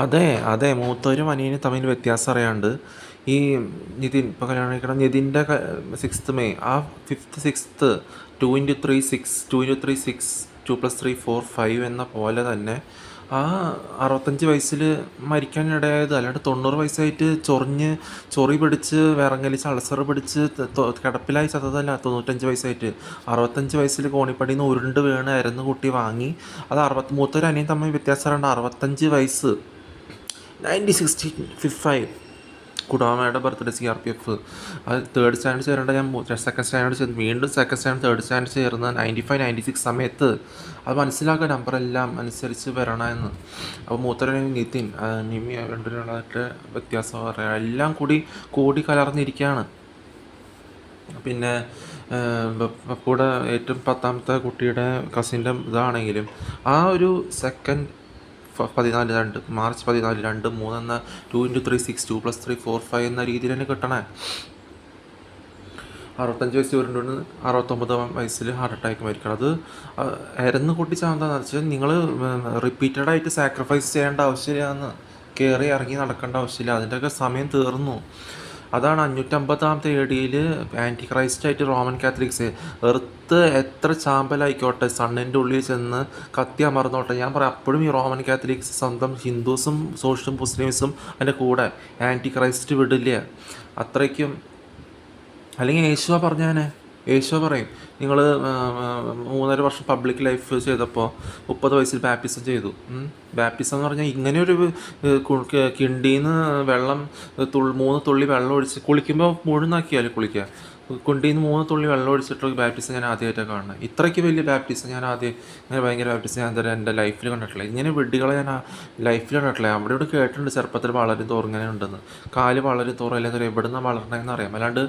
അതെ, അതെ. മൂത്തവരും അനിയനും തമ്മിൽ വ്യത്യാസം അറിയാണ്ട് ഈ നിതിൻ ഇപ്പോൾ കല്യാണം കഴിക്കണം നിതിൻ്റെ 6th മെയ് ആ 5th 6th 2 into 3 6 2+3 4 5 എന്ന പോലെ തന്നെ ആ 65 വയസ്സിൽ മരിക്കാനിടയായത്. അല്ലാണ്ട് 90 വയസ്സായിട്ട് ചൊറി പിടിച്ച് വിറങ്ങലിച്ച് അൾസർ പിടിച്ച് കിടപ്പിലായി ചത്തതല്ല. 95 വയസ്സായിട്ട് 65 വയസ്സിൽ കോണിപ്പടിയിൽ നിന്ന് ഉരുണ്ട് വീണ് കുട്ടി വാങ്ങി. അത് മൂത്തൊരു അനിയൻ തമ്മിൽ വ്യത്യാസം അറിയണ്ട. 65 വയസ്സ് 1965 കുടാമയുടെ ബർത്ത്ഡേ CRPF. അത് തേർഡ് സ്റ്റാൻഡേർഡ് ചേരേണ്ട ഞാൻ സെക്കൻഡ് സ്റ്റാൻഡേർഡ് ചേർന്ന് വീണ്ടും സെക്കൻഡ് സ്റ്റാൻഡേർഡ് തേർഡ് സ്റ്റാൻഡേർഡ് ചേർന്ന് 95 96 സമയത്ത് അത് മനസ്സിലാക്കുക നമ്പറെല്ലാം അനുസരിച്ച് വരണമെന്ന്. അപ്പോൾ മൂത്തരൻ നിതിൻ നിമി രണ്ടിനുള്ളതായിട്ട് വ്യത്യാസം പറയാം. എല്ലാം കൂടി കലർന്നിരിക്കുകയാണ്. പിന്നെ പപ്പൂടെ ഏറ്റവും 10ാമത്തെ കുട്ടിയുടെ കസിൻ്റെ ഇതാണെങ്കിലും ആ ഒരു സെക്കൻഡ് 14 മാർച്ച് 14 2 3 എന്ന 2 into 3 6 2+3 4 5 എന്ന രീതിയിൽ തന്നെ കിട്ടണേ. 65 വയസ്സ് വരുന്നുണ്ട്. 69 വയസ്സിൽ ഹാർട്ട് അറ്റാക്ക് മരിക്കണം. അത് ഇരന്ന് പൊട്ടിച്ചാന്താന്ന് വെച്ചാൽ നിങ്ങൾ റിപ്പീറ്റഡായിട്ട് സാക്രിഫൈസ് ചെയ്യേണ്ട ആവശ്യമില്ലാന്ന്, കയറി ഇറങ്ങി നടക്കേണ്ട ആവശ്യമില്ല. അതിൻ്റെയൊക്കെ സമയം തീർന്നു. അതാണ് 550 AD ആൻറ്റി ക്രൈസ്റ്റായിട്ട് റോമൻ കാത്തലിക്സ് എർത്ത് എത്ര ചാമ്പലായിക്കോട്ടെ സണ്ണിൻ്റെ ഉള്ളിൽ ചെന്ന് കത്തി അമർന്നോട്ടെ, ഞാൻ പറയാം അപ്പോഴും ഈ റോമൻ കാത്തലിക്സ് സ്വന്തം ഹിന്ദുസും സോഷ്യൽ മുസ്ലിംസും അതിൻ്റെ കൂടെ ആൻറ്റി ക്രൈസ്റ്റ് വിടില്ല അത്രയ്ക്കും. അല്ലെങ്കിൽ യേശുവ പറയും നിങ്ങൾ 3.5 വർഷം പബ്ലിക് ലൈഫ് ചെയ്തപ്പോൾ 30 വയസ്സിൽ ബാപ്റ്റിസം ചെയ്തു. ബാപ്റ്റിസം എന്ന് പറഞ്ഞാൽ ഇങ്ങനെയൊരു കിണ്ടിയിൽ നിന്ന് വെള്ളം 3 തുള്ളി വെള്ളം ഒഴിച്ച് കുളിക്കുമ്പോൾ മുഴുവനാക്കിയാലും കുളിക്കുക. കുണ്ടിയിൽ നിന്ന് 3 തുള്ളി വെള്ളം ഒഴിച്ചിട്ടുള്ള ബാപ്റ്റിസം ഞാൻ ആദ്യമായിട്ടാണ് കാണുന്നത്. ഇത്രയ്ക്ക് വലിയ ബാപ്റ്റിസം ഞാൻ ഇങ്ങനെ ഭയങ്കര ബാപ്റ്റിസം ഞാൻ എന്തായാലും എൻ്റെ ലൈഫിൽ കണ്ടിട്ടില്ല. ഇങ്ങനെ വിഡ്ഢികളെ ഞാൻ ലൈഫിൽ കണ്ടിട്ടില്ല. അവിടെ ഇവിടെ കേട്ടിട്ടുണ്ട് ചെറുപ്പത്തിൽ വളരും തോറും ഇങ്ങനെ ഉണ്ടെന്ന്. കാല് വളരും തോറും അല്ലെങ്കിൽ എവിടെ നിന്നാണ് വളരണതെന്ന് അറിയാം. അല്ലാണ്ട്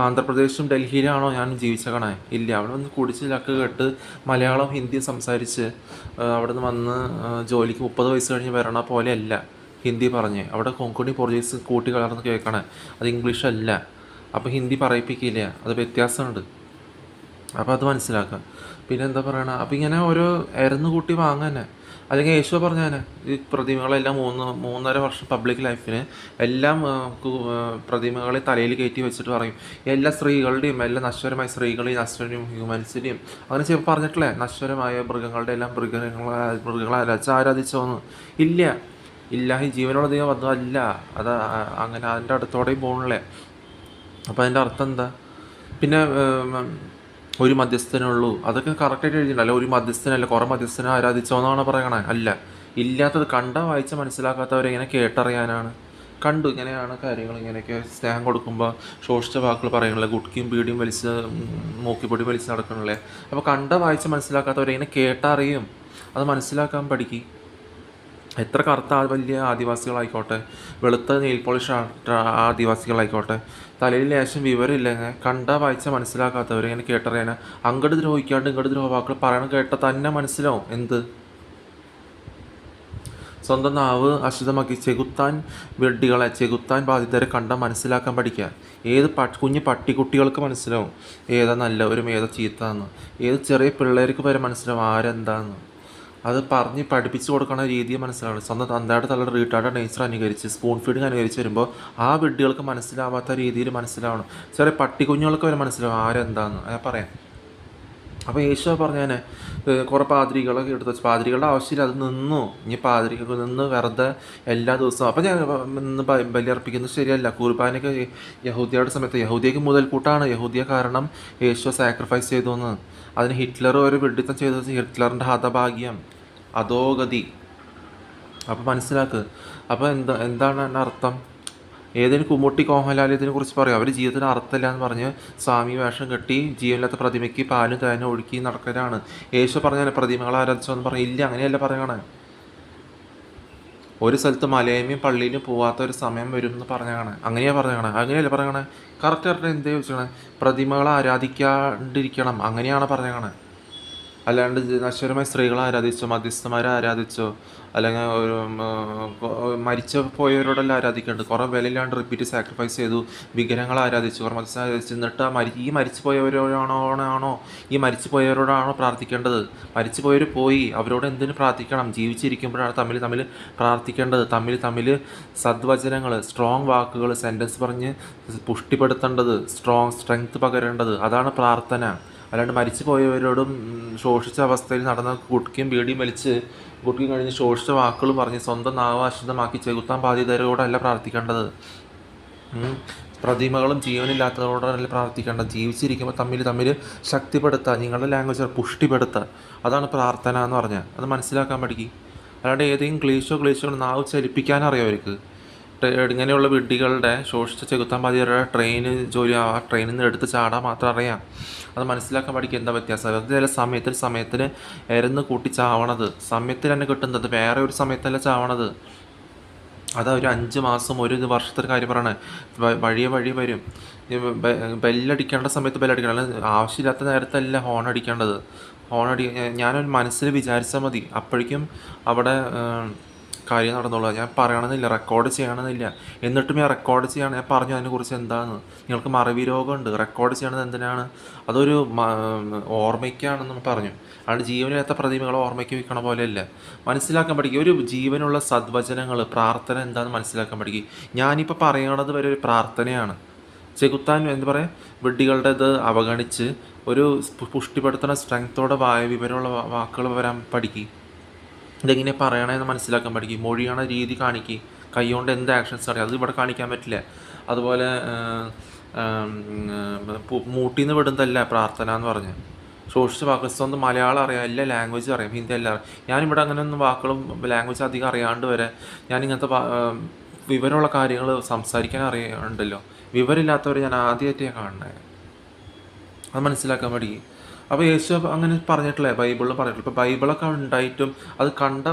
ആന്ധ്രാപ്രദേശും ഡൽഹിയിലാണോ ഞാൻ ജീവിച്ചേക്കണേ? ഇല്ല. അവിടെ വന്ന് കുടിച്ച് ചക്ക് കേട്ട് മലയാളം ഹിന്ദി സംസാരിച്ച് അവിടെ നിന്ന് വന്ന് ജോലിക്ക് 30 വയസ്സ് കഴിഞ്ഞ് വരണ പോലെയല്ല ഹിന്ദി പറഞ്ഞ്. അവിടെ കൊങ്കണി പോർച്ചുഗീസ് കൂട്ടി കലർന്ന് കേൾക്കണേ. അത് ഇംഗ്ലീഷല്ല. അപ്പോൾ ഹിന്ദി പറയിപ്പിക്കില്ല. അത് വ്യത്യാസമുണ്ട്. അപ്പോൾ അത് മനസ്സിലാക്കാം. പിന്നെ എന്താ പറയണ, അപ്പോൾ ഇങ്ങനെ ഓരോ കൂട്ടി വാങ്ങാനെ. അല്ലെങ്കിൽ യേശുവ പറഞ്ഞാനെ ഈ പ്രതിമകളെല്ലാം 3.5 വർഷം പബ്ലിക് ലൈഫിന് എല്ലാം പ്രതിമകളെ തലയിൽ കയറ്റി വെച്ചിട്ട് പറയും എല്ലാ സ്ത്രീകളുടെയും എല്ലാ നശ്വരമായ സ്ത്രീകളെയും നശ്വരയും ഹ്യൂമൻസിനെയും അങ്ങനെ ചിലപ്പോൾ പറഞ്ഞിട്ടില്ലേ, നശ്വരമായ മൃഗങ്ങളുടെ എല്ലാം മൃഗങ്ങളെ ആരാധിച്ചോന്ന്. ഇല്ല, ഇല്ലാഹി ജീവനോട് ദൈവം അതല്ല. അത് അങ്ങനെ അതിൻ്റെ അടുത്തോടെയും പോകണല്ലേ. അപ്പോൾ അതിൻ്റെ അർത്ഥം എന്താ? പിന്നെ ഒരു മധ്യസ്ഥനുള്ളൂ, അതൊക്കെ കറക്റ്റായിട്ട് എഴുതിയിട്ടുണ്ടല്ലോ. ഒരു മധ്യസ്ഥനല്ല കുറേ മധ്യസ്ഥനെ ആരാധിച്ചോന്നാണ് പറയണേ. അല്ല, ഇല്ലാത്തത് വായിച്ച മനസ്സിലാക്കാത്തവരെ ഇങ്ങനെ കേട്ടറിയാനാണ്. കണ്ടു ഇങ്ങനെയാണ് കാര്യങ്ങൾ, ഇങ്ങനെയൊക്കെ സ്നേഹം കൊടുക്കുമ്പോൾ ശോഷിച്ച വാക്കുകൾ പറയണില്ലേ, ഗുഡ്കിയും ബീഡിയും വലിച്ച് മൂക്കിപ്പൊടി വലിച്ച് നടക്കണില്ലേ. അപ്പോൾ വായിച്ച് മനസ്സിലാക്കാത്തവരെ ഇങ്ങനെ കേട്ടറിയും. അത് മനസ്സിലാക്കാൻ പഠിക്കും. എത്ര കറുത്ത വലിയ ആദിവാസികളായിക്കോട്ടെ, വെളുത്ത നെയിൽ പോളിഷ് ആദിവാസികളായിക്കോട്ടെ, തലയിൽ ലേശം വിവരമില്ലെങ്കിൽ വായിച്ച മനസ്സിലാക്കാത്തവർ ഇങ്ങനെ കേട്ടറിയാൻ അങ്ങോട്ട് ദ്രോഹിക്കാണ്ട് ഇങ്ങോട്ട് ദ്രോഹവാക്കൾ പറയണം കേട്ട തന്നെ മനസ്സിലാവും എന്ത്. സ്വന്തം നാവ് അശുദ്ധമാക്കി ചെകുത്താൻ ബാധിതരെ മനസ്സിലാക്കാൻ പഠിക്കുക. ഏത് കുഞ്ഞ് പട്ടിക്കുട്ടികൾക്ക് മനസ്സിലാവും ഏതാ നല്ലവരും ഏതാ ചീത്താന്ന്. ഏത് ചെറിയ പിള്ളേർക്ക് വരെ മനസ്സിലാവും ആരെന്താന്ന്. അത് പറഞ്ഞ് പഠിപ്പിച്ച് കൊടുക്കുന്ന രീതി മനസ്സിലാവണം. സ്വന്തം തന്തയുടെ തലയുടെ റീട്ടാർഡ് നേച്ചർ അനുകരിച്ച് സ്പൂൺ ഫീഡിങ് അനുകരിച്ച് വരുമ്പോൾ ആ വിഡ്ഢികൾക്ക് മനസ്സിലാവാത്ത രീതിയിൽ മനസ്സിലാവണം. ചെറിയ പട്ടിക്കുഞ്ഞുങ്ങൾക്ക് വരെ മനസ്സിലാവും ആരെന്താന്ന് ഞാൻ പറയാം. അപ്പോൾ യേശു പറഞ്ഞാൽ കുറേ പാതിരികളൊക്കെ എടുത്ത് വെച്ച് പാതിരികളുടെ ആവശ്യമില്ല, അത് നിന്നു. ഇനി പാതിരികൾ നിന്ന് വെറുതെ എല്ലാ ദിവസവും അപ്പോൾ ഞാൻ ഇന്ന് ബലിയർപ്പിക്കുന്നത് ശരിയല്ല. കുർബാനയ്ക്ക് യഹൂദിയുടെ സമയത്ത് യഹൂദിയക്ക് മുതൽക്കൂട്ടാണ്. യഹൂദിയ കാരണം യേശു സാക്രിഫൈസ് ചെയ്തു എന്ന്. അതിന് ഹിറ്റ്ലർ ഒരു വിഡിത്തം ചെയ്തത് ഹിറ്റ്ലറിൻ്റെ ഹതഭാഗ്യം അധോഗതി. അപ്പോൾ മനസ്സിലാക്ക്. അപ്പോൾ എന്താണ് അർത്ഥം? ഏതെങ്കിലും കുമ്മുട്ടി കോഹൻലാൽ ഇതിനെക്കുറിച്ച് പറയും അവർ ജീവിതത്തിന് അർത്ഥമില്ല എന്ന് പറഞ്ഞ് സ്വാമി വേഷം കെട്ടി ജീവനില്ലാത്ത പ്രതിമയ്ക്ക് പാലും തേനും ഒഴുക്കി നടക്കലാണ്. യേശു പറഞ്ഞാൽ പ്രതിമകളെ ആരാധിച്ചോന്ന് പറയും. ഇല്ല, അങ്ങനെയല്ല പറയണേ. ഒരു സ്ഥലത്ത് മലയമ്മയും പള്ളിയിലും പോവാത്ത ഒരു സമയം വരും എന്ന് പറഞ്ഞാണ്. അങ്ങനെയല്ല പറയണേ. കറക്റ്റ് എന്തേ ചോദിച്ചേ? പ്രതിമകളെ ആരാധിക്കാണ്ടിരിക്കണം അങ്ങനെയാണ് പറഞ്ഞാണ്. അല്ലാണ്ട് നശ്വരമായ സ്ത്രീകളെ ആരാധിച്ചോ, മധ്യസ്ഥന്മാരെ ആരാധിച്ചോ, അല്ലെങ്കിൽ ഒരു മരിച്ചു പോയവരോടെല്ലാം ആരാധിക്കുന്നുണ്ട്. കുറേ വിലയില്ലാണ്ട് റിപ്പീറ്റ് സാക്രിഫൈസ് ചെയ്തു, വിഗ്രഹങ്ങളെ ആരാധിച്ചു, കുറേ മത്സ്യം ആരാധിച്ചു. എന്നിട്ട് ഈ മരിച്ചു പോയവരോടാണോ ഈ മരിച്ചു പോയവരോടാണോ പ്രാർത്ഥിക്കേണ്ടത്? മരിച്ചു പോയവർ പോയി, അവരോട് എന്തിനു പ്രാർത്ഥിക്കണം? ജീവിച്ചിരിക്കുമ്പോഴാണ് തമ്മിൽ തമ്മിൽ പ്രാർത്ഥിക്കേണ്ടത്. തമ്മിൽ തമ്മിൽ സദ്വചനങ്ങൾ, സ്ട്രോങ് വാക്കുകൾ, സെൻറ്റൻസ് പറഞ്ഞ് പുഷ്ടിപ്പെടുത്തേണ്ടത്, സ്ട്രെങ്ത് പകരേണ്ടത്. അതാണ് പ്രാർത്ഥന. അല്ലാണ്ട് മരിച്ചു പോയവരോടും ശോഷിച്ച അവസ്ഥയിൽ നടന്ന ഗുട്കയും ബീഡിയും വലിച്ച് ഗുട്കി കഴിഞ്ഞ് ശോഷിച്ച വാക്കുകൾ പറഞ്ഞ് സ്വന്തം നാവ് അശുദ്ധമാക്കി ചെകുത്താൻ ബാധിതരോടല്ല പ്രാർത്ഥിക്കേണ്ടത്. പ്രതിമകളും ജീവനില്ലാത്തവരോടല്ല പ്രാർത്ഥിക്കേണ്ടത്. ജീവിച്ചിരിക്കുമ്പോൾ തമ്മിൽ തമ്മിൽ ശക്തിപ്പെടുത്തുക, നിങ്ങളുടെ ലാംഗ്വേജ് പുഷ്ടിപ്പെടുത്തുക. അതാണ് പ്രാർത്ഥന എന്ന് പറഞ്ഞാൽ. അത് മനസ്സിലാക്കാൻ പഠിക്കും. അല്ലാണ്ട് ഏതെങ്കിലും ക്ലീശോ നാവ് ചലിപ്പിക്കാനറിയാം അവർക്ക്. ഇങ്ങനെയുള്ള വിഡ്ഢികളുടെ ശോഷിച്ച ചെകുത്താൻ ബാധിതരുടെ ജോലി ആ ട്രെയിനിൽ നിന്ന് എടുത്ത് ചാടാൻ മാത്രം അറിയാം. അത് മനസ്സിലാക്കാൻ പഠിക്കുക എന്താ വ്യത്യാസം. അത് ചില സമയത്തിന് എരന്ന് കൂട്ടി ചാവണത്, സമയത്തിൽ തന്നെ കിട്ടുന്നത്, വേറെ ഒരു സമയത്തല്ല ചാവണത്. അതാ ഒരു 5 മാസം, ഒരു വർഷത്തെ കാര്യം പറയണേ. വഴി വരും. ബെല്ലടിക്കേണ്ട സമയത്ത് ബെല്ലടിക്കണം. അല്ല ആവശ്യമില്ലാത്ത നേരത്തല്ല ഹോൺ അടിക്കേണ്ടത്. ഞാനൊരു മനസ്സിൽ വിചാരിച്ചാൽ മതി, അപ്പോഴേക്കും അവിടെ കാര്യം നടന്നുള്ളൂ. ഞാൻ പറയണമെന്നില്ല, റെക്കോർഡ് ചെയ്യണമെന്നില്ല. എന്നിട്ടും ഞാൻ റെക്കോർഡ് ചെയ്യാണ്. ഞാൻ പറഞ്ഞു അതിനെക്കുറിച്ച് എന്താണെന്ന്. നിങ്ങൾക്ക് മറവി രോഗമുണ്ട്, റെക്കോർഡ് ചെയ്യണത് എന്തിനാണ്? അതൊരു ഓർമ്മയ്ക്കാണെന്ന് പറഞ്ഞു. അയാൾ ജീവനില്ലാത്ത പ്രതിമകളെ ഓർമ്മയ്ക്ക് വയ്ക്കണ പോലെയല്ല. മനസ്സിലാക്കാൻ പഠിക്കുക. ഒരു ജീവനുള്ള സദ്വചനങ്ങൾ, പ്രാർത്ഥന എന്താണെന്ന് മനസ്സിലാക്കാൻ പഠിക്കുക. ഞാനിപ്പോൾ പറയണത് വരെ ഒരു പ്രാർത്ഥനയാണ്. ചെകുത്താൻ എന്താ പറയുക, വിഡ്ഢികളുടേത് അവഗണിച്ച് ഒരു പുഷ്ടിപ്പെടുത്തുന്ന സ്ട്രെങ്ത്തോടെ വിവരമുള്ള വാക്കുകൾ വരാൻ പഠിക്കുക. ഇതെങ്ങനെ പറയണമെന്ന് മനസ്സിലാക്കാൻ പഠിക്കും. മൊഴിയണ രീതി കാണിക്കുക. കൈകൊണ്ട് എന്ത് ആക്ഷൻസ് അറിയാം, അത് ഇവിടെ കാണിക്കാൻ പറ്റില്ല. അതുപോലെ മൂട്ടിന്ന് വിടുന്നതല്ല പ്രാർത്ഥന എന്ന് പറഞ്ഞ്. ശോഷിച്ച വാക്ക് സ്വന്തം മലയാളം അറിയാം, എല്ലാ ലാംഗ്വേജും അറിയാം, ഹിന്ദി എല്ലാം അറിയാം. ഞാനിവിടെ അങ്ങനെയൊന്നും വാക്കുകളും ലാംഗ്വേജ് അധികം അറിയാണ്ട് വരെ ഞാനിങ്ങനത്തെ വിവരമുള്ള കാര്യങ്ങൾ സംസാരിക്കാൻ അറിയാണ്ടല്ലോ. വിവരമില്ലാത്തവരെ ഞാൻ ആദ്യമായിട്ടാണ് കാണുന്നത്. അത് മനസ്സിലാക്കാൻ പഠിക്കും. അപ്പോൾ യേശു അങ്ങനെ പറഞ്ഞിട്ടില്ലേ, ബൈബിളിൽ പറഞ്ഞിട്ടില്ല. ഇപ്പോൾ ബൈബിളൊക്കെ ഉണ്ടായിട്ടും അത്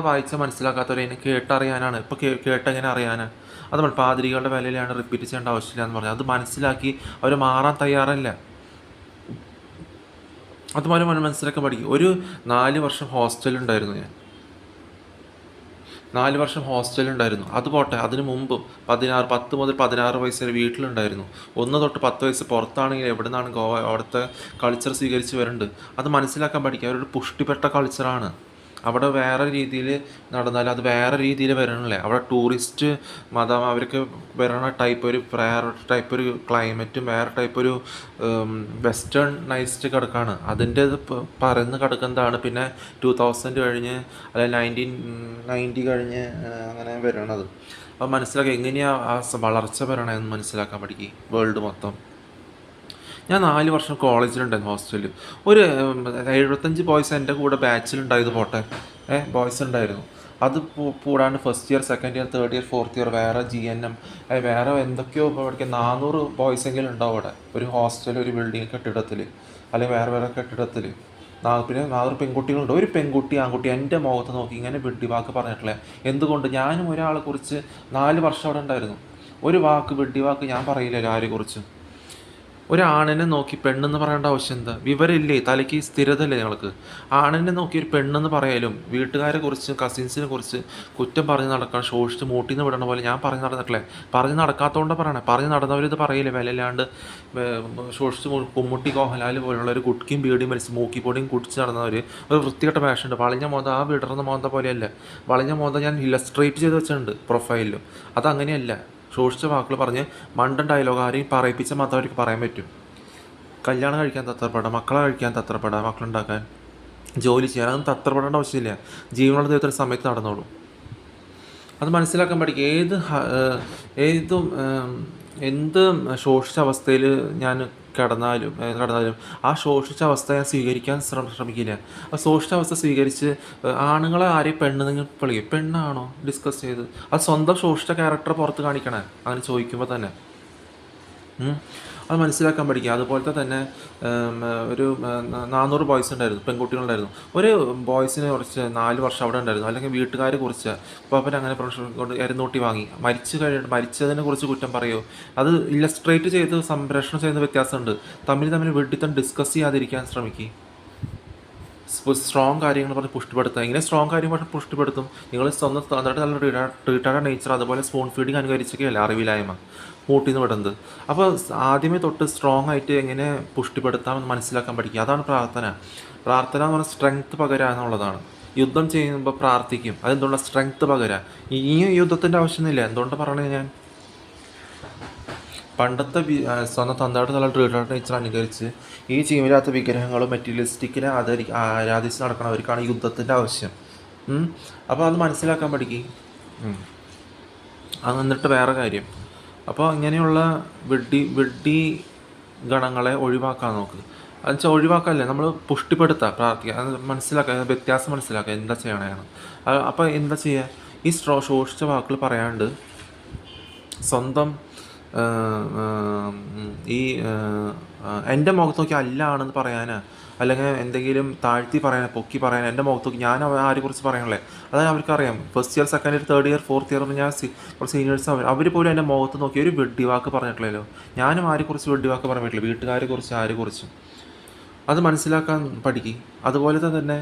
വായിച്ച മനസ്സിലാക്കാത്തവരെ അതിനെ കേട്ടറിയാനാണ്. ഇപ്പോൾ കേട്ടെങ്ങനെ അറിയാനാണ്? അത് പാതിരികളുടെ വിലയിലാണ് റിപ്പീറ്റ് ചെയ്യേണ്ട ആവശ്യമില്ല എന്ന് പറഞ്ഞാൽ അത് മനസ്സിലാക്കി അവർ മാറാൻ തയ്യാറല്ല. അതുപോലെ മനസ്സിലാക്കാൻ പഠിക്കും. ഒരു 4 വർഷം ഹോസ്റ്റലുണ്ടായിരുന്നു ഞാൻ. 4 വർഷം ഹോസ്റ്റലുണ്ടായിരുന്നു. അത് പോട്ടെ, അതിന് മുമ്പും 10 മുതൽ 16 വയസ്സ് വരെ വീട്ടിലുണ്ടായിരുന്നു. 1 തൊട്ട് 10 വയസ്സ് പുറത്താണെങ്കിൽ എവിടെ നിന്നാണ് അവിടുത്തെ കൾച്ചർ സ്വീകരിച്ച് വരുന്നുണ്ട്. അത് മനസ്സിലാക്കാൻ പഠിക്കുക. അവരുടെ പുഷ്ടിപ്പെട്ട കൾച്ചറാണ്. അവിടെ വേറെ രീതിയിൽ നടന്നാൽ അത് വേറെ രീതിയിൽ വരണില്ലേ. അവിടെ ടൂറിസ്റ്റ് മതം അവർക്ക് വരണ വേറെ ടൈപ്പ് ഒരു ക്ലൈമറ്റും വേറെ ടൈപ്പ് ഒരു വെസ്റ്റേൺ നൈസ്ഡ് കിടക്കാണ്. അതിൻ്റെ ഇത് പരന്ന് കിടക്കുന്നതാണ്. പിന്നെ 2000 കഴിഞ്ഞ് അതായത് 1990 കഴിഞ്ഞ് അങ്ങനെ വരണത്. അപ്പോൾ മനസ്സിലാക്കുക എങ്ങനെയാണ് ആ വളർച്ച വരണമെന്ന് മനസ്സിലാക്കാൻ പഠിക്കുക. വേൾഡ് മൊത്തം. ഞാൻ 4 വർഷം കോളേജിലുണ്ടായിരുന്നു ഹോസ്റ്റലിൽ. ഒരു 75 ബോയ്സ് എൻ്റെ കൂടെ ബാച്ചിലുണ്ടായത് പോട്ടെ. ബോയ്സ് ഉണ്ടായിരുന്നു. അത് കൂടാണ്ട് first year, second year, third year, fourth year വേറെ GNM വേറെ എന്തൊക്കെയോ പഠിക്കാൻ 400 ബോയ്സെങ്കിലും ഉണ്ടാവും അവിടെ ഒരു ഹോസ്റ്റൽ, ഒരു ബിൽഡിംഗ് കെട്ടിടത്തിൽ, അല്ലെങ്കിൽ വേറെ കെട്ടിടത്തിൽ. പിന്നെ 400 പെൺകുട്ടികളുണ്ട്. ഒരു പെൺകുട്ടി ആൺകുട്ടി എൻ്റെ മുഖത്ത് നോക്കി ഇങ്ങനെ വെഡ്ഡിവാക്ക് പറഞ്ഞിട്ടില്ല. എന്തുകൊണ്ട്? ഞാനും ഒരാളെ കുറിച്ച് 4 വർഷം അവിടെ ഉണ്ടായിരുന്നു. ഒരു വെഡ്ഡിവാക്ക് ഞാൻ പറയില്ലല്ലോ ആരെക്കുറിച്ചും. ഒരാണിനെ നോക്കി പെണ്ണെന്ന് പറയേണ്ട ആവശ്യം എന്താ? വിവരമില്ലേ? തലയ്ക്ക് സ്ഥിരതല്ലേ ഞങ്ങൾക്ക്? ആണിനെ നോക്കി ഒരു പെണ്ണെന്ന് പറയാലും വീട്ടുകാരെ കുറിച്ച്, കസിൻസിനെ കുറിച്ച് കുറ്റം പറഞ്ഞ് നടക്കാൻ ശോഷിച്ച് മൂട്ടിന്ന് വിടണ പോലെ ഞാൻ പറഞ്ഞ് നടന്നിട്ടില്ലേ? പറഞ്ഞ് നടക്കാത്തതുകൊണ്ടാണ് പറയണേ. പറഞ്ഞ് നടന്നവരിത് പറയില്ലേ? വിലയില്ലാണ്ട് ശോഷിച്ച് കുമ്മുട്ടി കോഹലാൽ പോലുള്ള ഒരു കുട്ടിയും ബീഡിയും വലിച്ച് മൂക്കിപ്പൊടിയും കുടിച്ച് നടന്നവർ ഒരു വൃത്തികെട്ട വേഷമുണ്ട്. വളഞ്ഞ മോന്ത, ആ വിടർന്ന മോന്ത പോലെയല്ല. വളഞ്ഞ മോന്ത ഞാൻ ഇല്ലസ്ട്രേറ്റ് ചെയ്ത് വെച്ചിട്ടുണ്ട് പ്രൊഫൈലിലും. അതങ്ങനെയല്ല. ശോഷിച്ച വാക്കുകൾ പറഞ്ഞ് മണ്ടൻ ഡയലോഗ് ആരെയും പറയിപ്പിച്ച മാത്രം അവർക്ക് പറയാൻ പറ്റും. കല്യാണം കഴിക്കാൻ തത്രപ്പെടാം, മക്കളെ കഴിക്കാൻ തത്രപ്പെടാം, മക്കളുണ്ടാക്കാൻ, ജോലി ചെയ്യാൻ, അതൊന്നും തത്രപ്പെടേണ്ട ആവശ്യമില്ല. ജീവനുള്ള ദൈവത്തിന് സമയത്ത് നടന്നോളൂ. അത് മനസ്സിലാക്കാൻ പഠിക്കുക. എന്ത് ശോഷിച്ച അവസ്ഥയിൽ ഞാൻ കിടന്നാലും ആ ശോഷിച്ച അവസ്ഥ ഞാൻ സ്വീകരിക്കാൻ ശ്രമിക്കില്ല. ആ ശോഷിച്ച അവസ്ഥ സ്വീകരിച്ച് ആണുങ്ങളെ ആരെയും പെണ്ണെന്ന് വിളിക്കും. പെണ്ണാണോ ഡിസ്കസ് ചെയ്ത് അത് സ്വന്തം ശോഷിച്ച ക്യാരക്ടർ പുറത്ത് കാണിക്കണേ അങ്ങനെ ചോദിക്കുമ്പോൾ തന്നെ. അത് മനസ്സിലാക്കാൻ പഠിക്കുക. അതുപോലത്തെ തന്നെ ഒരു 400 ബോയ്സ് ഉണ്ടായിരുന്നു, പെൺകുട്ടികളുണ്ടായിരുന്നു. ഒരു ബോയ്സിനെ കുറിച്ച് 4 വർഷം അവിടെ ഉണ്ടായിരുന്നു. അല്ലെങ്കിൽ വീട്ടുകാരെ കുറിച്ച് അപ്പോൾ അവരങ്ങനെ പ്രൊഫഷൻ കൊണ്ട് എരനൂട്ടി വാങ്ങി മരിച്ചതിനെ കുറിച്ച് കുറ്റം പറയുമോ? അത് ഇല്ലസ്ട്രേറ്റ് ചെയ്ത് സംപ്രേഷണം ചെയ്യുന്ന വ്യത്യാസമുണ്ട്. തമ്മിൽ വെട്ടിത്തം ഡിസ്കസ് ചെയ്യാതിരിക്കാൻ ശ്രമിക്കുക. സ്ട്രോങ് കാര്യങ്ങൾ പറഞ്ഞ് പുഷ്ടിപ്പെടുത്തുക. എങ്ങനെ സ്ട്രോങ് കാര്യം പറഞ്ഞ് പുഷ്ടിപ്പെടുത്തും? നിങ്ങൾ സ്വന്തം നന്നായിട്ട് നല്ല ട്രീറ്റഡ് നേച്ചർ, അതുപോലെ സ്പൂൺ ഫീഡിങ് അനുകരിച്ചൊക്കെയല്ല അറിവില്ലായ്മ മൂട്ടിൽ നിന്ന് വിടുന്നത്. അപ്പോൾ ആദ്യമേ തൊട്ട് സ്ട്രോങ് ആയിട്ട് എങ്ങനെ പുഷ്ടിപ്പെടുത്താമെന്ന് മനസ്സിലാക്കാൻ പഠിക്കുക. അതാണ് പ്രാർത്ഥന. പ്രാർത്ഥന എന്ന് പറഞ്ഞാൽ സ്ട്രെങ്ത് പകരുക എന്നുള്ളതാണ്. യുദ്ധം ചെയ്യുമ്പോൾ പ്രാർത്ഥിക്കും, അതെന്തുകൊണ്ടാണ്? സ്ട്രെങ്ത് പകരുക. ഈ യുദ്ധത്തിൻ്റെ ആവശ്യമൊന്നുമില്ല. എന്തുകൊണ്ട് പറയണേ ഞാൻ പണ്ടത്തെ സ്വന്തം തന്തായിട്ട് നല്ല ട്രീറ്റഡ് നേച്ചർ അനുകരിച്ച് ഈ ജീവനില്ലാത്ത വിഗ്രഹങ്ങളും മെറ്റീരിയലിസ്റ്റിക്കിനെ ആരാധിച്ച് നടക്കണവർക്കാണ് യുദ്ധത്തിൻ്റെ ആവശ്യം. അപ്പോൾ അത് മനസ്സിലാക്കാൻ പഠിക്കും. അത് എന്നിട്ട് വേറെ കാര്യം, അപ്പോൾ ഇങ്ങനെയുള്ള വിഡ്ഢി ഗണങ്ങളെ ഒഴിവാക്കാൻ നോക്ക്. എന്നുവെച്ചാൽ ഒഴിവാക്കാനല്ലേ, നമ്മൾ പുഷ്ടിപ്പെടുത്തുക, പ്രാർത്ഥിക്കുക, അത് മനസ്സിലാക്കുക, വ്യത്യാസം മനസ്സിലാക്കുക, എന്താ ചെയ്യണേന്ന്. അപ്പോൾ എന്താ ചെയ്യുക? ഈ ശോഷിച്ച വാക്കുകൾ പറയാണ്ട് സ്വന്തം ഈ എൻ്റെ മുഖത്ത് നോക്കി അല്ല ആണെന്ന് പറയാനാ, അല്ലെങ്കിൽ എന്തെങ്കിലും താഴ്ത്തി പറയാനോ പൊക്കി പറയാനോ എൻ്റെ മുഖത്ത് നോക്കി ഞാൻ ആരെക്കുറിച്ച് പറയണല്ലേ, അതായത് അവർക്കറിയാം. First year, second year, third year, fourth year ഞാൻ കുറച്ച് സീനിയേഴ്സ് അവർ പോലും എൻ്റെ മുഖത്ത് നോക്കി ഒരു വെഡ്ഡിവാക്ക് പറഞ്ഞിട്ടില്ലല്ലോ. ഞാനും ആരെക്കുറിച്ച് വെഡ്ഡിവാക്ക് പറയാൻ പറ്റില്ല, വീട്ടുകാരെക്കുറിച്ച് ആരെക്കുറിച്ചും. അത് മനസ്സിലാക്കാൻ പഠിക്കും. അതുപോലെ തന്നെ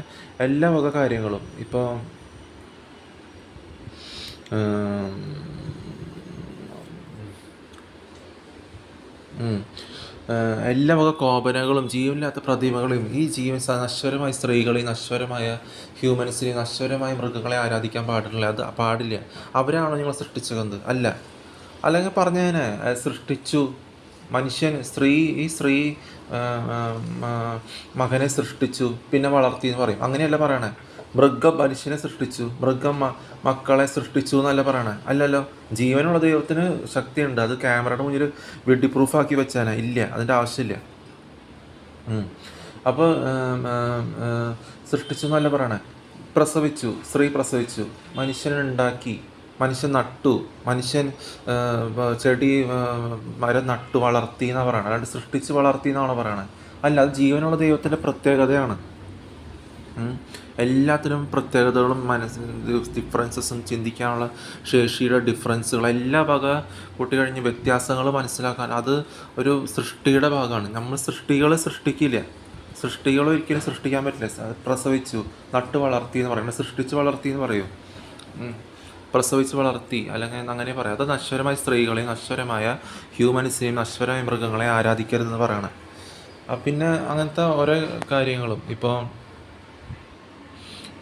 എല്ലാ വക കാര്യങ്ങളും ഇപ്പോൾ എല്ലാ വക കോപനകളും ജീവനില്ലാത്ത പ്രതിമകളെയും ഈ നശ്വരമായ സ്ത്രീകളെയും നശ്വരമായ ഹ്യൂമൻസിനെയും നശ്വരമായ മൃഗങ്ങളെ ആരാധിക്കാൻ പാടില്ല. അത് പാടില്ല. അവരാണോ നിങ്ങൾ സൃഷ്ടിച്ചത്? അല്ല. അല്ലെങ്കിൽ പറഞ്ഞതിനെ സൃഷ്ടിച്ചു മനുഷ്യൻ, ഈ സ്ത്രീ മകനെ സൃഷ്ടിച്ചു പിന്നെ വളർത്തി എന്ന് പറയും. അങ്ങനെയല്ല പറയണേ. മൃഗം മനുഷ്യനെ സൃഷ്ടിച്ചു, മൃഗം മക്കളെ സൃഷ്ടിച്ചു എന്നല്ല പറയണേ. അല്ലല്ലോ. ജീവനുള്ള ദൈവത്തിന് ശക്തിയുണ്ട്. അത് ക്യാമറയുടെ മുന്നിൽ വെഡി പ്രൂഫാക്കി വെച്ചാനാ? ഇല്ല, അതിൻ്റെ ആവശ്യമില്ല. അപ്പോൾ സൃഷ്ടിച്ചു എന്നല്ല പറയണേ. പ്രസവിച്ചു, സ്ത്രീ പ്രസവിച്ചു, മനുഷ്യനുണ്ടാക്കി, മനുഷ്യൻ നട്ടു, മനുഷ്യൻ ചെടി മരം നട്ടു വളർത്തി എന്നാണ് പറയണത്. അല്ലാണ്ട് സൃഷ്ടിച്ച് വളർത്തി എന്നാണ് പറയണത്. അല്ല, അത് ജീവനുള്ള ദൈവത്തിൻ്റെ പ്രത്യേകതയാണ്. എല്ലാത്തിനും പ്രത്യേകതകളും ഡിഫറൻസസും ചിന്തിക്കാനുള്ള ശേഷിയുടെ ഡിഫറൻസുകൾ എല്ലാ വക കൂട്ടിക്കഴിഞ്ഞ് വ്യത്യാസങ്ങൾ മനസ്സിലാക്കാൻ അത് ഒരു സൃഷ്ടിയുടെ ഭാഗമാണ്. നമ്മൾ സൃഷ്ടികളെ സൃഷ്ടിക്കില്ല. സൃഷ്ടികളെ ഒരിക്കലും സൃഷ്ടിക്കാൻ പറ്റില്ല. പ്രസവിച്ചു, നട്ടു വളർത്തി എന്ന് പറയുന്നത് സൃഷ്ടിച്ച് വളർത്തി എന്ന് പറയൂ. പ്രസവിച്ച് വളർത്തി അല്ലെങ്കിൽ അങ്ങനെ പറയാം. അത് നശ്വരമായ സ്ത്രീകളെയും നശ്വരമായ ഹ്യൂമൻസിനെയും നശ്വരമായ മൃഗങ്ങളെ ആരാധിക്കരുതെന്ന് പറയണം. പിന്നെ അങ്ങനത്തെ ഓരോ കാര്യങ്ങളും ഇപ്പോൾ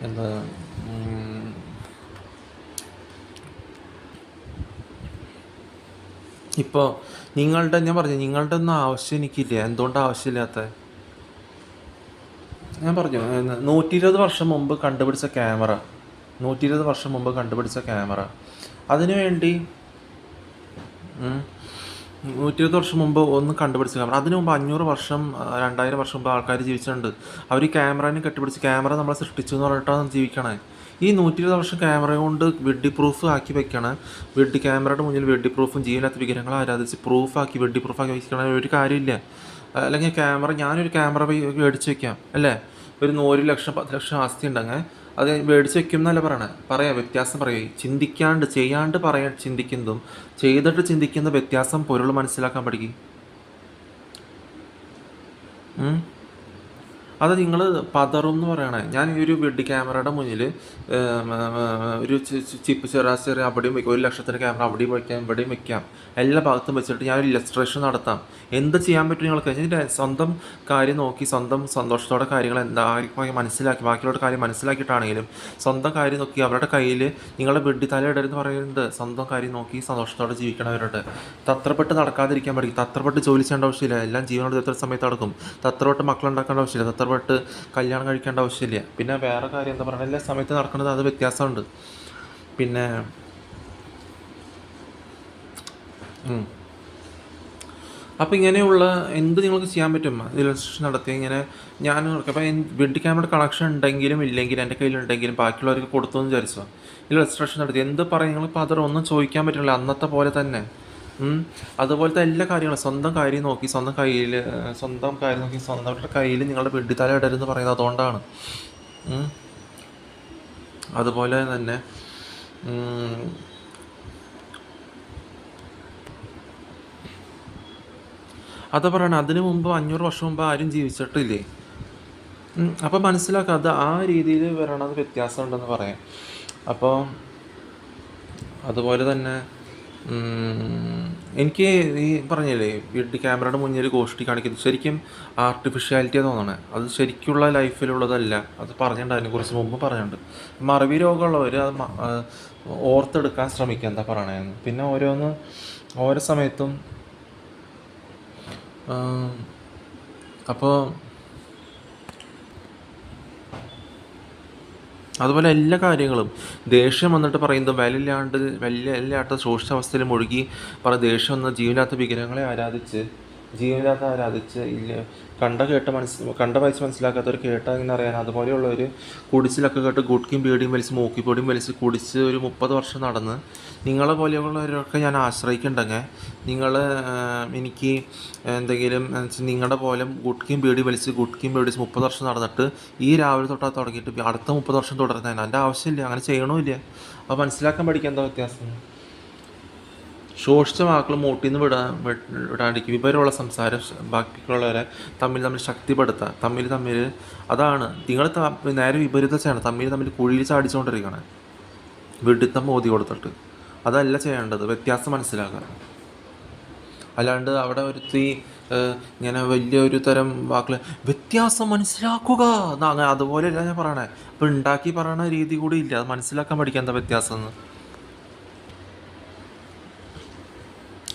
എന്താ ഇപ്പോൾ ഞാൻ പറഞ്ഞു നിങ്ങളുടെ ഒന്നും ആവശ്യം എനിക്കില്ല. എന്തുകൊണ്ടാണ് ആവശ്യമില്ലാത്ത? ഞാൻ പറഞ്ഞു 120 വർഷം മുമ്പ് കണ്ടുപിടിച്ച ക്യാമറ, 120 വർഷം മുമ്പ് കണ്ടുപിടിച്ച ക്യാമറ, അതിനുവേണ്ടി 120 വർഷം മുമ്പ് ഒന്ന് കണ്ടുപിടിച്ച ക്യാമറ, അതിനു മുമ്പ് 500 വർഷം 2000 വർഷം മുമ്പ് ആൾക്കാർ ജീവിച്ചിട്ടുണ്ട്. അവർ ഈ ക്യാമറനെ കെട്ടിപ്പിടിച്ച് ക്യാമറ നമ്മളെ സൃഷ്ടിച്ചു എന്ന് പറഞ്ഞിട്ടാണ് ജീവിക്കണേ. ഈ 120 വർഷം ക്യാമറ കൊണ്ട് വെഡ്ഡി പ്രൂഫ് ആക്കി വെക്കണ, ക്യാമറയുടെ മുന്നിൽ വെഡ്ഡി പ്രൂഫും ജീവനില്ലാത്ത വിഗ്രഹങ്ങളെ ആരാധിച്ച് പ്രൂഫാക്കി വെഡ്ഡി പ്രൂഫാക്കി വെക്കണ ഒരു കാര്യമില്ല. അല്ലെങ്കിൽ ഞാനൊരു ക്യാമറ മേടിച്ച് വെക്കാം അല്ലേ, ഒരു 1 ലക്ഷം 10 ലക്ഷം ആസ്തി ഉണ്ടെങ്കിൽ അത് മേടിച്ച് വെക്കും എന്നല്ല പറയാം. വ്യത്യാസം പറയുക. ചിന്തിക്കാണ്ട് ചെയ്യാണ്ട് ചിന്തിക്കുന്നതും ചെയ്തിട്ട് ചിന്തിക്കുന്ന വ്യത്യാസം പൊരുൾ മനസ്സിലാക്കാൻ പഠിക്കും. അത് നിങ്ങൾ പതറും എന്ന് പറയണേ. ഞാൻ ഈ ഒരു വെഡ്ഡി ക്യാമറയുടെ മുന്നിൽ ഒരു ചിപ്പ് ചെറിയ അവിടെയും വയ്ക്കും, 1 ലക്ഷത്തിൻ്റെ ക്യാമറ അവിടെയും വയ്ക്കാം ഇവിടെയും വയ്ക്കാം, എല്ലാ ഭാഗത്തും വെച്ചിട്ട് ഞാനൊരു ഇല്ലസ്ട്രേഷൻ നടത്താം. എന്ത് ചെയ്യാൻ പറ്റും നിങ്ങൾക്ക്? എൻ്റെ സ്വന്തം കാര്യം നോക്കി സ്വന്തം സന്തോഷത്തോടെ കാര്യങ്ങൾ മനസ്സിലാക്കി ബാക്കിയുള്ള കാര്യം മനസ്സിലാക്കിയിട്ടാണെങ്കിലും സ്വന്തം കാര്യം നോക്കി അവരുടെ കയ്യിൽ നിങ്ങളുടെ വെഡ്ഡി തല ഇടരുന്ന് പറയുന്നത് സ്വന്തം കാര്യം നോക്കി സന്തോഷത്തോടെ ജീവിക്കണവരുടെ. തത്രപ്പെട്ട് നടക്കാതിരിക്കാൻ പഠിക്കും. തത്രപ്പെട്ട് ജോലി ചെയ്യേണ്ട ആവശ്യമില്ല. എല്ലാം ജീവനോട് എത്ര സമയത്ത് നടക്കും. തത്രപ്പെട്ട് മക്കളുണ്ടാക്കേണ്ട ആവശ്യമില്ല. തത്രപ്പെട്ട് കല്യാണം കഴിക്കേണ്ട ആവശ്യമില്ല. പിന്നെ വേറെ കാര്യം എന്താ പറയുക, എല്ലാ സമയത്ത് നടക്കുന്നത് അത് വ്യത്യാസമുണ്ട്. പിന്നെ അപ്പോൾ ഇങ്ങനെയുള്ള എന്ത് നിങ്ങൾക്ക് ചെയ്യാൻ പറ്റും ഇലസ്ട്രേഷൻ നടത്തി ഇങ്ങനെ ഞാൻ അപ്പോൾ വെഡ്ഡി ക്യാമറ കണക്ഷൻ ഉണ്ടെങ്കിലും ഇല്ലെങ്കിലും എൻ്റെ കയ്യിലുണ്ടെങ്കിലും ബാക്കിയുള്ളവർക്ക് കൊടുത്തു എന്ന് വിചാരിച്ചോ. ഇലസ്ട്രേഷൻ നടത്തി എന്ത് പറയും നിങ്ങൾ? പതർ ഒന്നും ചോദിക്കാൻ പറ്റില്ല, അന്നത്തെ പോലെ തന്നെ. അതുപോലത്തെ എല്ലാ കാര്യങ്ങളും സ്വന്തം കാര്യം നോക്കി സ്വന്തമായിട്ട് കയ്യിൽ നിങ്ങളുടെ വെഡ്ഡി തല ഇടരുതെന്ന് പറയുന്നത് അതുകൊണ്ടാണ്. അതുപോലെ തന്നെ അതാ പറയണേ, അതിനു മുമ്പ് 500 വർഷം മുമ്പ് ആരും ജീവിച്ചിട്ടില്ലേ? അപ്പോൾ മനസ്സിലാക്കുക അത് ആ രീതിയിൽ വരണത് വ്യത്യാസമുണ്ടെന്ന് പറയാം. അപ്പോൾ അതുപോലെ തന്നെ എനിക്ക് ഈ പറഞ്ഞില്ലേ വീട്ടിൽ ക്യാമറയുടെ മുന്നിൽ ഗോഷ്ടി കാണിക്കുന്നത് ശരിക്കും ആർട്ടിഫിഷ്യാലിറ്റിയാണ് തോന്നണേ. അത് ശരിക്കുള്ള ലൈഫിലുള്ളതല്ല. അത് പറഞ്ഞിട്ടുണ്ട്, അതിനെക്കുറിച്ച് മുമ്പ് പറഞ്ഞിട്ടുണ്ട്. മറവി രോഗമുള്ളവർ അത് ഓർത്തെടുക്കാൻ ശ്രമിക്കുക എന്താ പറയണതെന്ന്. പിന്നെ ഓരോ സമയത്തും അപ്പോൾ അതുപോലെ എല്ലാ കാര്യങ്ങളും ദേഷ്യം വന്നിട്ട് പറയുന്നത് വിലയില്ലാത്ത ശോഷിച്ചാവസ്ഥയിൽ മുഴുകി ദേഷ്യം വന്ന ജീവനില്ലാത്ത വിഗ്രഹങ്ങളെ ആരാധിച്ച് ഇല്ല കണ്ട വയസ്സ് മനസ്സിലാക്കാത്തവർ കേട്ട എന്ന് അറിയാൻ അതുപോലെയുള്ളവർ കുടിച്ചിലൊക്കെ കേട്ട് ഗുഡ്കിയും ബീഡിയും വലിച്ച് മൂക്കിപ്പൊടിയും വലിച്ച് കുടിച്ച് ഒരു 30 വർഷം നടന്ന് നിങ്ങളെ പോലെയുള്ളവരൊക്കെ ഞാൻ ആശ്രയിക്കണ്ടെങ്കിൽ എനിക്ക് എന്തെങ്കിലും നിങ്ങളുടെ പോലെ ഗുഡ്കിയും ബീഡി വലിച്ച് 30 വർഷം നടന്നിട്ട് ഈ രാവിലെ തൊട്ടാൽ തുടങ്ങിയിട്ട് അടുത്ത 30 വർഷം തുടരുന്നതിന് എൻ്റെ ആവശ്യമില്ല, അങ്ങനെ ചെയ്യണമില്ല. അപ്പോൾ മനസ്സിലാക്കാൻ പഠിക്കാൻ എന്താ വ്യത്യാസം? ശോഷിച്ച വാക്കുകൾ മൂട്ടിൽ നിന്ന് വിടാണ്ടിരിക്കും. വിവരമുള്ള സംസാരം ബാക്കിയുള്ളവരെ തമ്മിൽ ശക്തിപ്പെടുത്തുക. തമ്മിൽ അതാണ് നിങ്ങൾ നേരെ വിപരീത ചെയ്യണം. തമ്മിൽ കുഴിയിൽ ചാടിച്ചുകൊണ്ടിരിക്കണം, വിഡിത്തം മോദി കൊടുത്തിട്ട്. അതല്ല ചെയ്യേണ്ടത്, വ്യത്യാസം മനസ്സിലാക്കുക. അല്ലാണ്ട് അവിടെ ഒരുത്തി ഇങ്ങനെ വലിയൊരു തരം വാക്കുകൾ വ്യത്യാസം മനസ്സിലാക്കുക അതുപോലെയല്ല ഞാൻ പറയണേ. അപ്പോൾ ഉണ്ടാക്കി പറയണ രീതി കൂടി ഇല്ല. അത് മനസ്സിലാക്കാൻ പഠിക്കാൻ എന്താ വ്യത്യാസം എന്ന്.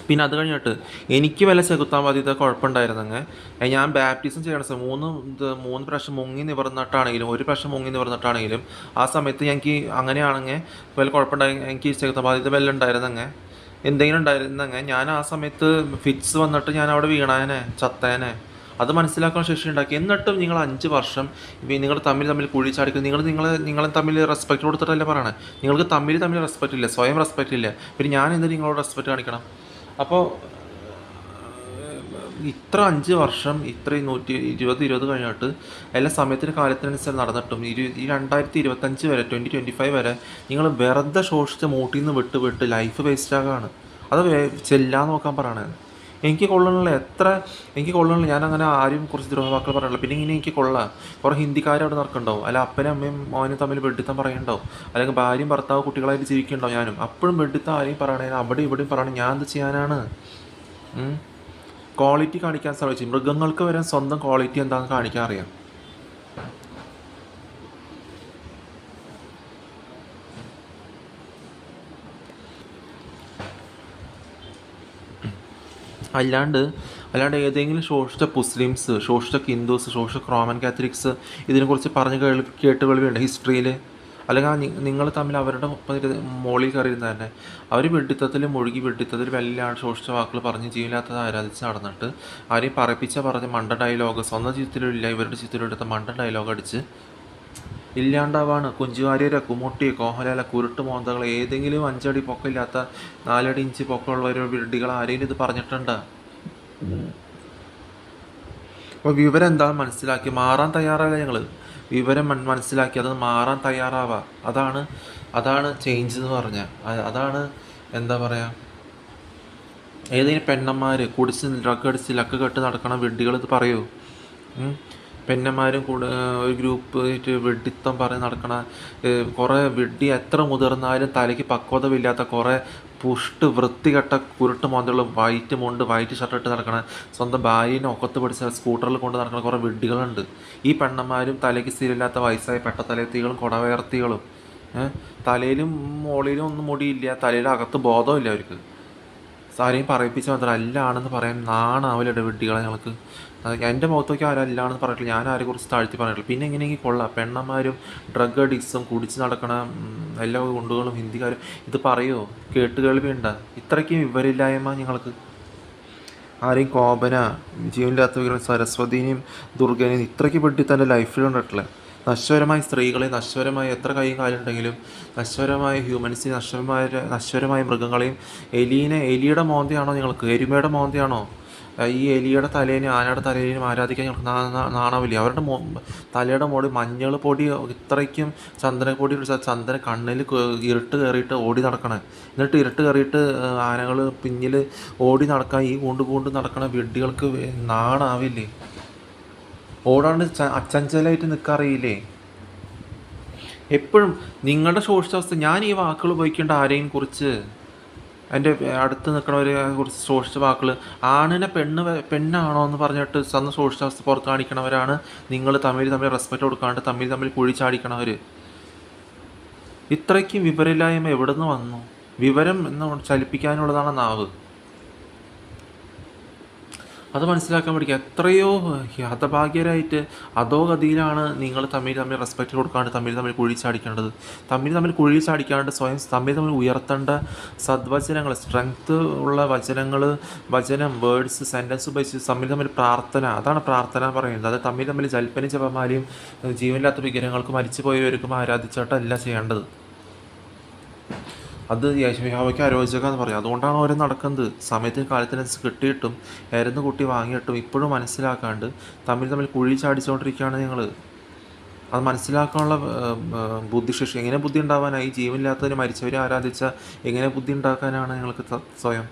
പിന്നെ അത് കഴിഞ്ഞിട്ട് എനിക്ക് വല്ല ചെകുത്താൻ കുഴപ്പമുണ്ടായിരുന്നെങ്കിൽ ഞാൻ ബാപ്റ്റിസം ചെയ്യണ സമയം 3 പ്രാവശ്യം മുങ്ങി നിവർന്നിട്ടാണെങ്കിലും 1 പ്രാവശ്യം മുങ്ങി നിവർന്നിട്ടാണെങ്കിലും ആ സമയത്ത് എനിക്ക് അങ്ങനെയാണെങ്കിൽ വല്ല എനിക്ക് ചെകുത്താൻ ബാധ്യത വല്ല ഉണ്ടായിരുന്നെങ്കിൽ എന്തെങ്കിലും ഉണ്ടായിരുന്നെങ്കിൽ ഞാൻ ആ സമയത്ത് ഫിറ്റ്സ് വന്നിട്ട് ഞാൻ അവിടെ വീണാനെ ചത്തേനെ. അത് മനസ്സിലാക്കാൻ ശേഷി ഉണ്ടാക്കി. എന്നിട്ടും നിങ്ങൾ 5 വർഷം നിങ്ങൾ തമ്മിൽ കുഴി ചാടിക്കും. നിങ്ങളെ തമ്മിൽ റെസ്പെക്റ്റ് കൊടുത്തിട്ടല്ലേ പറയണേ. നിങ്ങൾക്ക് തമ്മിൽ റെസ്പെക്റ്റ് ഇല്ല, സ്വയം റെസ്പെക്റ്റ് ഇല്ല. പിന്നെ ഞാൻ എന്ത് നിങ്ങളോട് റെസ്പെക്റ്റ് കാണിക്കണം? അപ്പോൾ ഇത്ര 5 വർഷം ഇത്ര 120 കഴിഞ്ഞിട്ട് എല്ലാ സമയത്തിന് കാലത്തിനനുസരിച്ച് നടന്നിട്ടും ഈ 2025 വരെ 2025 വരെ നിങ്ങൾ വെറുതെ ശോഷിച്ച മൂട്ടിൽ നിന്ന് വിട്ട് ലൈഫ് വേസ്റ്റ് ആകാണ്. അത് ചെല്ലാൻ നോക്കാൻ പറയണത്. എനിക്ക് കൊള്ളണില്ല. ഞാനങ്ങനെ ആരും കുറച്ച് ദ്രോഹവാക്കൾ പറയണില്ല. പിന്നെ ഇങ്ങനെ എനിക്ക് കൊള്ളാം. കുറേ ഹിന്ദിക്കാർ അവിടെ നടക്കുന്നുണ്ടാവും, അല്ല അപ്പനും അമ്മയും മോനും തമ്മിൽ വെഡിത്തം പറയുന്നുണ്ടാവും, അല്ലെങ്കിൽ ഭാര്യയും ഭർത്താവ് കുട്ടികളായിട്ട് ജീവിക്കുന്നുണ്ടാവും. ഞാനും അപ്പോഴും വെഡിത്തം ആരെയും പറയണേ, അവിടെ ഇവിടെയും പറയണേ. ഞാൻ എന്ത് ചെയ്യാനാണ്? ക്വാളിറ്റി കാണിക്കാൻ ശ്രമിച്ചു. മൃഗങ്ങൾക്ക് വരെ സ്വന്തം ക്വാളിറ്റി എന്താണെന്ന് കാണിക്കാൻ അറിയാം. അല്ലാണ്ട് ഏതെങ്കിലും ശോഷിച്ച മുസ്ലിംസ്, ശോഷിച്ച ഹിന്ദുസ്, ശോഷിച്ച റോമൻ കാത്തലിക്സ് ഇതിനെക്കുറിച്ച് കേട്ട് കേൾവിയുണ്ട് ഹിസ്റ്ററിയിൽ. അല്ലെങ്കിൽ നിങ്ങൾ തമ്മിൽ അവരുടെ മോളിൽ കയറിയിരുന്ന തന്നെ അവർ വെഡിത്തത്തിൽ വല്ലാണ്ട് ശോഷിച്ച വാക്കുകൾ പറഞ്ഞ് ജീവനില്ലാത്തത് ആരാധിച്ച് നടന്നിട്ട് ആരെയും പറഞ്ഞ് മണ്ട ഡയലോഗ് സ്വന്തം ജീവിതത്തിലില്ല ഇവരുടെ ജീവിതത്തിലെടുത്ത മണ്ട ഡയലോഗ് അടിച്ച് ഇല്ലാണ്ടാവാണ്. കുഞ്ചുവാര്യരെ കുമുട്ടി കോഹലാല കുരുട്ട് മോന്തകൾ ഏതെങ്കിലും 5 അടി പൊക്കമില്ലാത്ത 4 ഇഞ്ച് പൊക്കമുള്ള വിഡ്ഢികൾ ആരെങ്കിലും ഇത് പറഞ്ഞിട്ടുണ്ടോ? അപ്പോൾ വിവരം എന്താണെന്ന് മനസ്സിലാക്കി മാറാൻ തയ്യാറാവില്ല. ഞങ്ങൾ വിവരം മനസ്സിലാക്കി അത് മാറാൻ തയ്യാറാവുക. അതാണ് ചേഞ്ച് എന്ന് പറഞ്ഞാൽ. അതാണ് എന്താ പറയുക, ഏതെങ്കിലും പെണ്ണന്മാർ കുടിച്ച് ഡ്രഗ് അടിച്ച് ലക്ക് കെട്ട് നടക്കണ വിഡ്ഢികൾ ഇത് പറയൂ? പെണ്ണന്മാരും ഒരു ഗ്രൂപ്പ് ആയിട്ട് വെഡിത്തം പറഞ്ഞ് നടക്കണ കുറേ വിഡ്ഢി, എത്ര മുതിർന്നാലും തലയ്ക്ക് പക്വതയില്ലാത്ത കുറേ വൃത്തികെട്ട കുരുട്ട് മോന്തകൾ, വൈറ്റ് ഷർട്ട് ഇട്ട് നടക്കണ, സ്വന്തം ഭാര്യനെ ഒക്കത്ത് പിടിച്ച സ്കൂട്ടറിൽ കൊണ്ട് നടക്കുന്ന കുറേ വിഡ്ഢികളുണ്ട്. ഈ പെണ്ണന്മാരും തലയ്ക്ക് സ്ഥിരമില്ലാത്ത വയസ്സായ പെട്ടത്തലത്തികളും കുടവേർത്തികളും, തലയിലും മോളിലും ഒന്നും മുടിയില്ല, തലയിലും അകത്ത് ബോധമില്ല അവർക്ക്. ആരെയും പറയിപ്പിച്ച മാത്രം അല്ലാണെന്ന് പറയാൻ നാണാവില്ല വിഡ്ഢികളെ ഞങ്ങൾക്ക്. എൻ്റെ മുഖത്തൊക്കെ ആരും അല്ലാണെന്ന് പറഞ്ഞിട്ടില്ല, ഞാൻ ആരെക്കുറിച്ച് താഴ്ത്തി പറഞ്ഞിട്ടില്ല. പിന്നെ എങ്ങനെയെങ്കിൽ കൊള്ളാം, പെണ്ണന്മാരും ഡ്രഗ് അഡിക്ട്സും കുടിച്ച് നടക്കണ എല്ലാ ഗുണ്ടുകളും ഹിന്ദിക്കാരും ഇത് പറയുമോ? കേൾവിയുണ്ട? ഇത്രയ്ക്കും വിവരമില്ലായ്മ ഞങ്ങൾക്ക്. ആരെയും കോപന ജീവനില്ലാത്തവരും സരസ്വതിനെയും ദുർഗനെയും ഇത്രയ്ക്ക് പെട്ടി തൻ്റെ ലൈഫിൽ കണ്ടിട്ടില്ല. നശ്വരമായ സ്ത്രീകളെ, നശ്വരമായ എത്ര കൈയും കാലുണ്ടെങ്കിലും നശ്വരമായ ഹ്യൂമൻസിനെ, നശ്വരമായ മൃഗങ്ങളെയും, എലിയുടെ മോന്തയാണോ നിങ്ങൾക്ക്? എരുമയുടെ മോന്തയാണോ? ഈ എലിയുടെ തലേനെയും ആനയുടെ തലേനെയും ആരാധിക്കാൻ ഞങ്ങൾക്ക് നാണാവില്ല. അവരുടെ തലയുടെ മുകളിൽ മഞ്ഞൾ പൊടി ഇത്രയ്ക്കും ചന്ദനപ്പൊടി ചന്ദന കണ്ണിൽ ഇരുട്ട് കയറിയിട്ട് ഓടി നടക്കണേ. എന്നിട്ട് ഇരുട്ട് കയറിയിട്ട് ആനകൾ പിന്നിൽ ഓടി നടക്കാൻ ഈ പൂണ്ട് നടക്കണ വിഡ്ഢികൾക്ക് നാണാവില്ലേ? ഓടാണ്ട് അച്ചഞ്ചലായിട്ട് നിൽക്കാറിയില്ലേ? എപ്പോഴും നിങ്ങളുടെ ശോഷിച്ചാവസ്ഥ, ഞാൻ ഈ വാക്കുകൾ ഉപയോഗിക്കേണ്ട ആരെയും കുറിച്ച്, എൻ്റെ അടുത്ത് നിൽക്കണവരെ കുറിച്ച് ശോഷിച്ച വാക്കുകൾ, ആണിനെ പെണ്ണാണോ എന്ന് പറഞ്ഞിട്ട് തന്ന ശോഷിച്ചാവസ്ഥ പുറത്ത് കാണിക്കണവരാണ് നിങ്ങൾ. തമ്മിൽ റെസ്പെക്റ്റ് കൊടുക്കാണ്ട് തമ്മിൽ കുഴി ചാടിക്കണവർ. ഇത്രയ്ക്കും വിവരമില്ലായ്മ എവിടെ നിന്ന് വന്നു? വിവരം എന്ന് ചലിപ്പിക്കാനുള്ളതാണ് നാവ്. അത് മനസ്സിലാക്കാൻ പഠിക്കുക. എത്രയോ ഹതഭാഗ്യരായിട്ട് അധോഗതിയിലാണ് നിങ്ങൾ തമ്മിൽ റെസ്പെക്റ്റ് കൊടുക്കാണ്ട് തമ്മിൽ കുഴി ചാടിക്കേണ്ടത്. തമ്മിൽ കുഴി ചാടിക്കാണ്ട് സ്വയം തമ്മിൽ ഉയർത്തേണ്ട സദ്വചനങ്ങൾ, സ്ട്രെങ്ത് ഉള്ള വചനം, വേർഡ്സ്, സെൻറ്റൻസ് ഉപയോഗിച്ച് തമ്മിൽ പ്രാർത്ഥന. അതാണ് പ്രാർത്ഥന പറയുന്നത്. അത് തമ്മിൽ ജൽപ്പനി ജപമാലയും ജീവനില്ലാത്ത വിഗ്രഹങ്ങൾക്ക് മരിച്ചു പോയവർക്കും ആരാധിച്ചിട്ടല്ല ചെയ്യേണ്ടത്. അത് യഹോവയ്ക്ക് അരോചകം എന്ന് പറയും. അതുകൊണ്ടാണ് ഓരോ നടക്കുന്നത്. സമയത്തിന് കാലത്തിനനുസരിച്ച് കിട്ടിയിട്ടും എരന്ന് കുട്ടി വാങ്ങിയിട്ടും ഇപ്പോഴും മനസ്സിലാക്കാണ്ട് തമ്മിൽ കുഴി ചാടിച്ചുകൊണ്ടിരിക്കുകയാണ് നിങ്ങൾ. അത് മനസ്സിലാക്കാനുള്ള ബുദ്ധിശേഷി. എങ്ങനെ ബുദ്ധി ഉണ്ടാവാനായി? ജീവനില്ലാത്തതിന് മരിച്ചവരെ ആരാധിച്ച എങ്ങനെ ബുദ്ധി ഉണ്ടാക്കാനാണ് നിങ്ങൾക്ക് സ്വയം?